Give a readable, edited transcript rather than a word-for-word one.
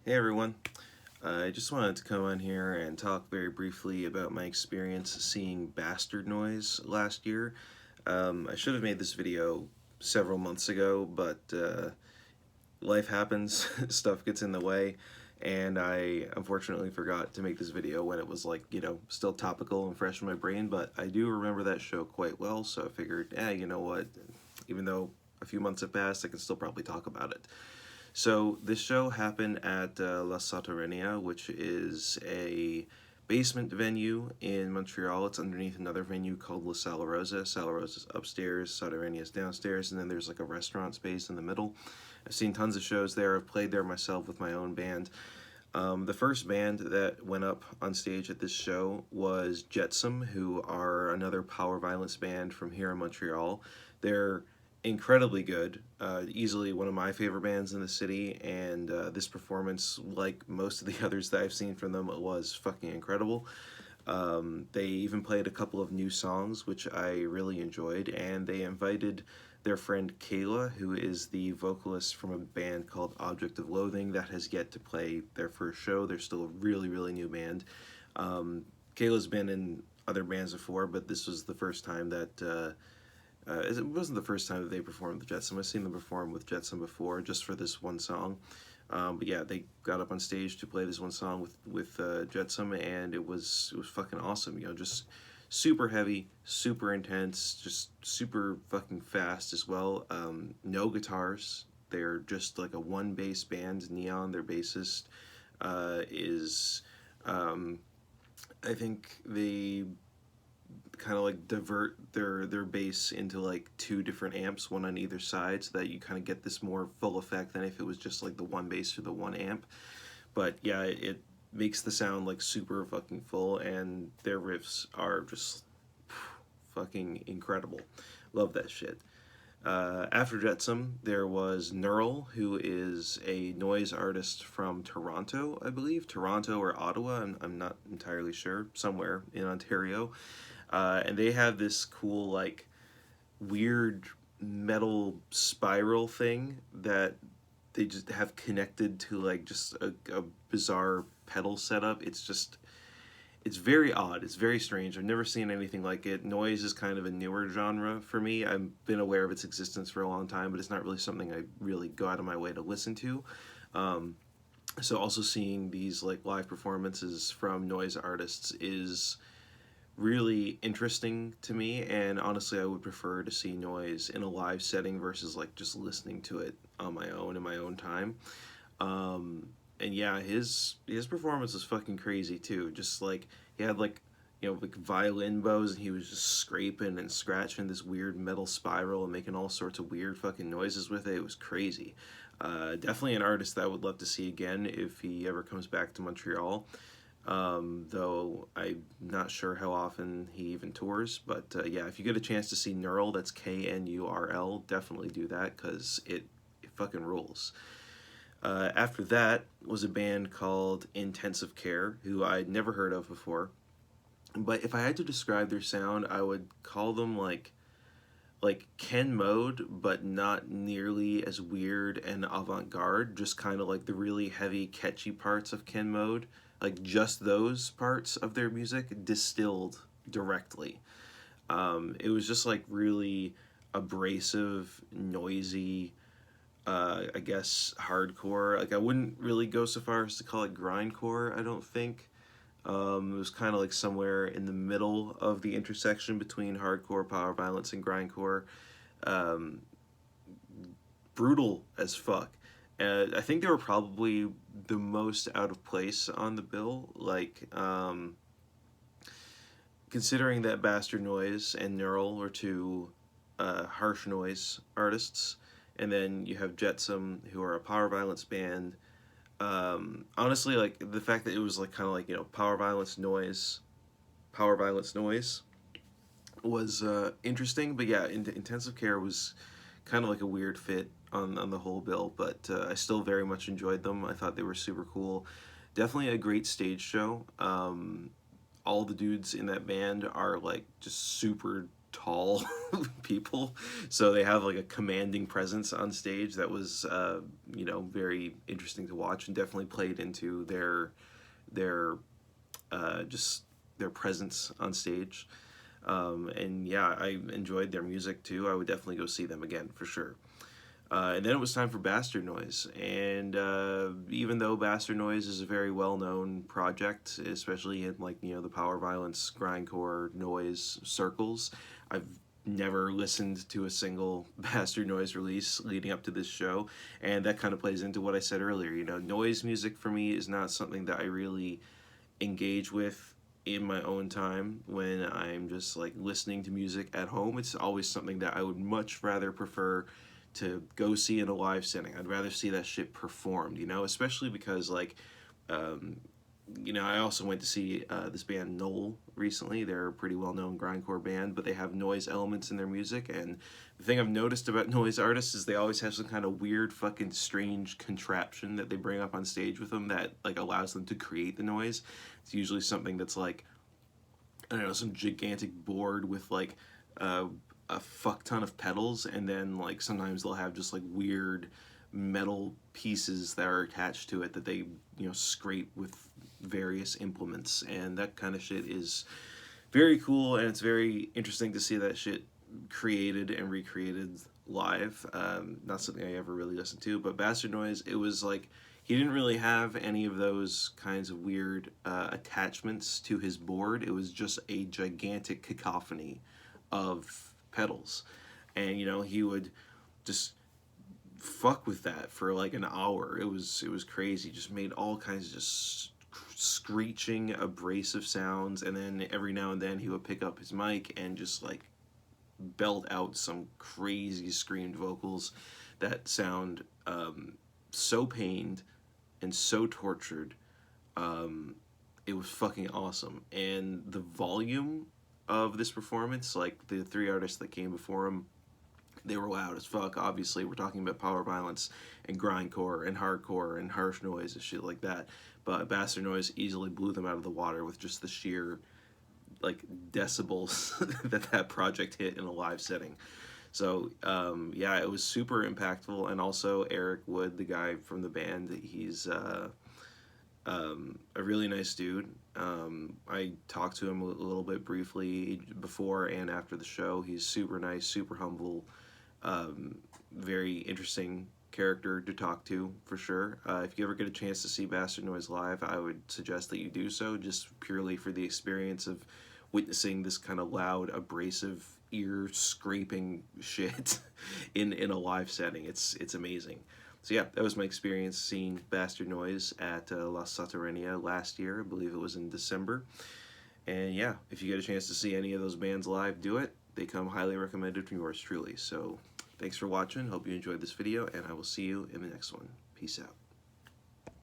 Hey everyone, I just wanted to come on here and talk very briefly about my experience seeing Bastard Noise last year. I should have made this video several months ago, but life happens, stuff gets in the way, and I unfortunately forgot to make this video when it was still topical and fresh in my brain, but I do remember that show quite well, so I figured, you know what, even though a few months have passed, I can still probably talk about it. So this show happened at La Sotterenea, which is a basement venue in Montreal. It's underneath another venue called La Sala Rosa. Sala Rosa's upstairs, Sotterenia is downstairs, and then there's like a restaurant space in the middle. I've seen tons of shows there. I've played there myself with my own band. The first band that went up on stage at this show was Jetsam, who are another power violence band from here in Montreal. They're incredibly good, easily one of my favorite bands in the city, and this performance, like most of the others that I've seen from them, was fucking incredible. They even played a couple of new songs, which I really enjoyed, and they invited their friend Kayla, who is the vocalist from a band called Object of Loathing that has yet to play their first show. They're still a really, really new band. Kayla's been in other bands before, but this was the first time that it wasn't the first time that they performed with Jetsam. I've seen them perform with Jetsam before, just for this one song. But yeah, they got up on stage to play this one song with Jetsam, and it was fucking awesome. You know, just super heavy, super intense, just super fucking fast as well. No guitars. They're just like a one bass band. Neon, their bassist, is I think they kind of like divert their bass into like two different amps, one on either side, so that you kind of get this more full effect than if it was just like the one bass through the one amp. But yeah, it makes the sound like super fucking full, and their riffs are just fucking incredible. Love that shit. After Jetsam, there was Knurl, who is a noise artist from Toronto, I believe. Toronto or Ottawa, I'm not entirely sure. Somewhere in Ontario. And they have this cool, like, weird metal spiral thing that they just have connected to, like, just a bizarre pedal setup. It's very odd. It's very strange. I've never seen anything like it. Noise is kind of a newer genre for me. I've been aware of its existence for a long time, but it's not really something I really go out of my way to listen to. So also seeing these like live performances from noise artists is really interesting to me, and honestly I would prefer to see noise in a live setting versus like just listening to it on my own in my own time. And yeah, his performance was fucking crazy too. Just like he had like, you know, like violin bows, and he was just scraping and scratching this weird metal spiral and making all sorts of weird fucking noises with it. It was crazy. Definitely an artist that I would love to see again if he ever comes back to Montreal. Though I'm not sure how often he even tours. But yeah, if you get a chance to see Knurl, that's Knurl, definitely do that, because it fucking rules. After that was a band called Intensive Care, who I'd never heard of before. But if I had to describe their sound, I would call them like Ken Mode, but not nearly as weird and avant-garde. Just kind of like the really heavy, catchy parts of Ken Mode, like just those parts of their music distilled directly. It was just like really abrasive, noisy, I guess hardcore. Like I wouldn't really go so far as to call it grindcore, I don't think. It was kind of like somewhere in the middle of the intersection between hardcore, power violence, and grindcore. Um, Brutal as fuck. I think they were probably the most out of place on the bill. Like, considering that Bastard Noise and Knurl were two harsh noise artists, and then you have Jetsam, who are a power violence band. Honestly, like the fact that it was like kind of like, you know, power violence noise was interesting. But yeah, Intensive Care was kind of like a weird fit on the whole bill, but I still very much enjoyed them. I thought they were super cool. Definitely a great stage show. All the dudes in that band are like just super tall people, so they have like a commanding presence on stage that was you know, very interesting to watch, and definitely played into their just their presence on stage. And yeah, I enjoyed their music too. I would definitely go see them again for sure. And then it was time for Bastard Noise, and even though Bastard Noise is a very well-known project, especially in, like, you know, the power violence, grindcore, noise circles, I've never listened to a single Bastard Noise release leading up to this show, and that kind of plays into what I said earlier. You know, noise music for me is not something that I really engage with in my own time when I'm just like listening to music at home. It's always something that I would much rather prefer to go see in a live setting. I'd rather see that shit performed, you know, especially because like um, you know, I also went to see this band Knurl recently. They're a pretty well-known grindcore band, but they have noise elements in their music. And the thing I've noticed about noise artists is they always have some kind of weird, fucking strange contraption that they bring up on stage with them that like allows them to create the noise. It's usually something that's like, I don't know, some gigantic board with like uh, a fuck ton of pedals, and then like sometimes they'll have just like weird metal pieces that are attached to it that they, you know, scrape with various implements, and that kind of shit is very cool, and it's very interesting to see that shit created and recreated live. Not something I ever really listened to, but Bastard Noise, it was like he didn't really have any of those kinds of weird attachments to his board. It was just a gigantic cacophony of pedals, and you know, he would just fuck with that for like an hour. It was crazy. Just made all kinds of just screeching, abrasive sounds, and then every now and then he would pick up his mic and just like belt out some crazy screamed vocals that sound so pained and so tortured. It was fucking awesome, and the volume of this performance, like the three artists that came before him, they were loud as fuck. Obviously, we're talking about power violence and grindcore and hardcore and harsh noise and shit like that. But Bastard Noise easily blew them out of the water with just the sheer like decibels that project hit in a live setting. So yeah, it was super impactful. And also Eric Wood, the guy from the band, he's a really nice dude. I talked to him a little bit briefly before and after the show. He's super nice, super humble, very interesting character to talk to for sure. If you ever get a chance to see Bastard Noise live, I would suggest that you do so, just purely for the experience of witnessing this kind of loud, abrasive, ear scraping shit in a live setting. It's amazing. So yeah, that was my experience seeing Bastard Noise at La Sotterenea last year. I believe it was in December. And yeah, if you get a chance to see any of those bands live, do it. They come highly recommended from yours truly. So thanks for watching. Hope you enjoyed this video, and I will see you in the next one. Peace out.